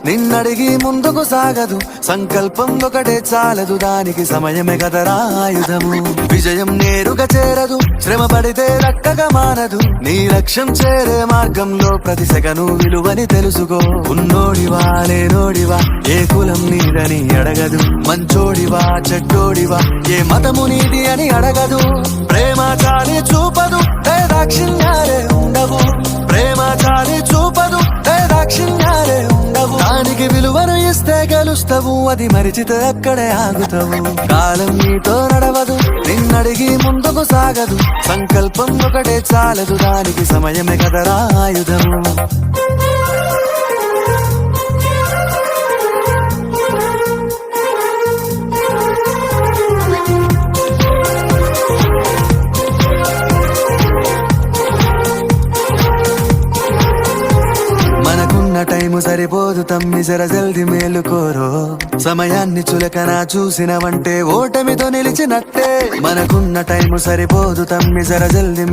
నిన్నడిగి ముందుకు సాగదు, సంకల్పం ఒకటే చాలదు, దానికి సమయమే కదరా ఆయుధము. విజయం నేరుగా చేరదు, శ్రమ పడితే రక్కగా మానదు, నీ లక్ష్యం చేరే మార్గంలో ప్రతి సెకను విలువని తెలుసుకో. ఉన్నోడివా లేనోడివా, ఏ కులం నీదని అడగదు, మంచోడివా చెడ్డోడివా, ఏ మతము నీది అని అడగదు. ప్రేమ చాలి చూపదు, దాక్షిణ్యాలే ఉండవు, ప్రేమ చాలి చూపదు, దాక్షిణ్యాలే ఉండవు. దానికి విలువను ఇస్తే గెలుస్తావు, అది మరిచితే అక్కడే ఆగుతావు. కాలం నీతో నడవదు, నిన్నడిగి ముందుకు సాగదు, సంకల్పం ఒకటే చాలదు, దానికి సమయమే కదరా ఆయుధము. టైము సరిపోదు తమ్మి, జర జల్ది మేలుకోరో. సమయాన్ని చులకన చూసినవంటే ఓటమితో నిలిచినట్టే. మనకున్న టైము సరిపోదు తమ్మి, జర జల్ది